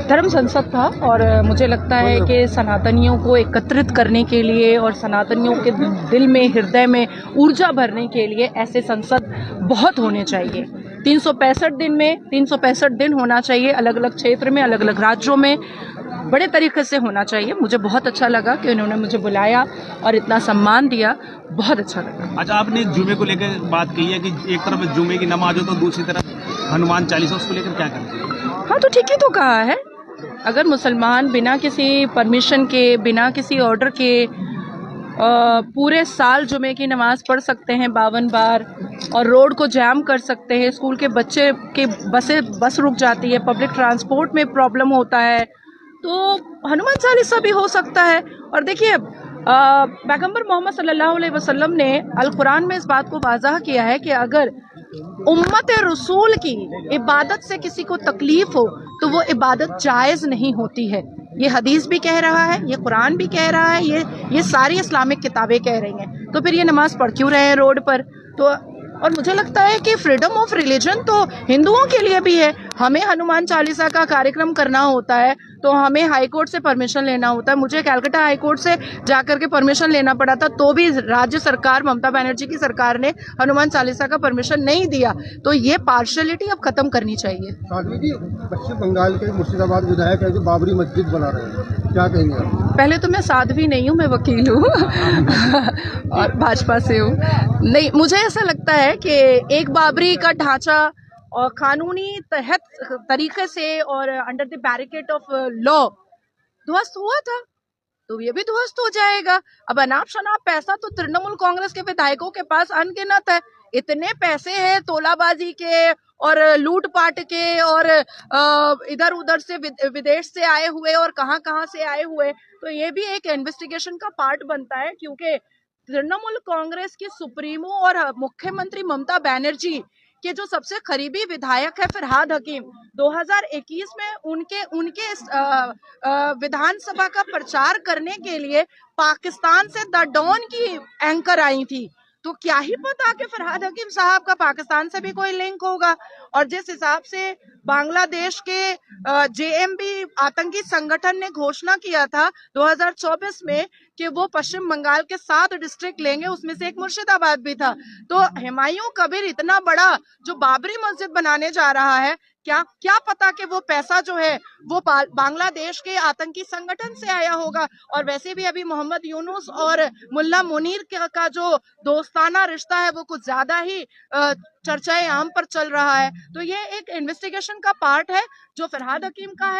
धर्म संसद था और मुझे लगता है कि सनातनियों को एकत्रित करने के लिए और सनातनियों के दिल में, हृदय में ऊर्जा भरने के लिए ऐसे संसद बहुत होने चाहिए। 365 दिन में 365 दिन होना चाहिए, अलग अलग क्षेत्र में, अलग अलग राज्यों में बड़े तरीके से होना चाहिए। मुझे बहुत अच्छा लगा कि उन्होंने मुझे बुलाया और इतना सम्मान दिया, बहुत अच्छा लगा। अच्छा, आपने जुमे को लेकर बात कही है कि एक तरफ जुमे की नमाज हो तो दूसरी तरफ हनुमान चालीसा, उसको लेकर क्या करना चाहिए? हाँ, तो ठीक ही तो कहा है। अगर मुसलमान बिना किसी परमिशन के, बिना किसी ऑर्डर के पूरे साल जुमे की नमाज पढ़ सकते हैं 52 बार और रोड को जाम कर सकते हैं, स्कूल के बच्चे के बस रुक जाती है, पब्लिक ट्रांसपोर्ट में प्रॉब्लम होता है, तो हनुमान चालीसा भी हो सकता है। और देखिए, पैगंबर मोहम्मद सल्लल्लाहु अलैहि वसल्लम ने अल कुरान में इस बात को वाज़ह किया है कि अगर उम्मत रसूल की इबादत से किसी को तकलीफ हो तो वो इबादत जायज़ नहीं होती है। ये हदीस भी कह रहा है, ये कुरान भी कह रहा है, ये सारी इस्लामिक किताबें कह रही हैं। तो फिर ये नमाज पढ़ क्यों रहे हैं रोड पर? तो और मुझे लगता है कि फ्रीडम ऑफ रिलीजन तो हिंदुओं के लिए भी है। हमें हनुमान चालीसा का कार्यक्रम करना होता है तो हमें हाई कोर्ट से परमिशन लेना होता है। मुझे कलकत्ता हाई कोर्ट से जाकर के परमिशन लेना पड़ा था, तो भी राज्य सरकार, ममता बनर्जी की सरकार ने हनुमान चालीसा का परमिशन नहीं दिया। तो ये पार्शियलिटी अब खत्म करनी चाहिए। साध्वी जी, पश्चिम बंगाल के मुर्शिदाबाद विधायक है जो बाबरी मस्जिद बना रहे हैं, क्या कहेंगे आप? पहले तो मैं साध्वी नहीं हूँ, मैं वकील हूँ और भाजपा से हूँ। नहीं, मुझे ऐसा लगता है कि एक बाबरी का ढांचा और कानूनी तरीके से और under the barricade of law ध्वस्त हुआ था, तो ये भी ध्वस्त हो जाएगा। अब अनाप शनाप पैसा तो तृणमूल कांग्रेस के विधायकों के पास अनगिनत है। इतने पैसे हैं तोलाबाजी के और लूटपाट के और इधर उधर से विदेश से आए हुए और कहां कहां से आए हुए, तो ये भी एक इन्वेस्टिगेशन का पार्ट बनता है। क्योंकि तृणमूल कांग्रेस की सुप्रीमो और मुख्यमंत्री ममता बनर्जी के जो सबसे करीबी विधायक है फरहाद हकीम, 2021 में उनके विधानसभा का प्रचार करने के लिए पाकिस्तान से द डॉन की एंकर आई थी। तो क्या ही पता कि फरहाद हकीम साहब का पाकिस्तान से भी कोई लिंक होगा। और जिस हिसाब से बांग्लादेश के जेएमबी आतंकी संगठन ने घोषणा किया था 2024 में कि वो पश्चिम बंगाल के 7 डिस्ट्रिक्ट लेंगे, उसमें से एक मुर्शिदाबाद भी था। तो हुमायूं कबीर इतना बड़ा जो बाबरी मस्जिद बनाने जा रहा है, क्या पता कि वो पैसा जो है वो बांग्लादेश के आतंकी संगठन से आया होगा। और वैसे भी अभी मोहम्मद यूनुस और मुल्ला मुनीर का जो दोस्ताना रिश्ता है वो कुछ ज्यादा ही चर्चाएं आम पर चल रहा है। तो ये एक इन्वेस्टिगेशन का पार्ट है जो फरहाद हकीम का है।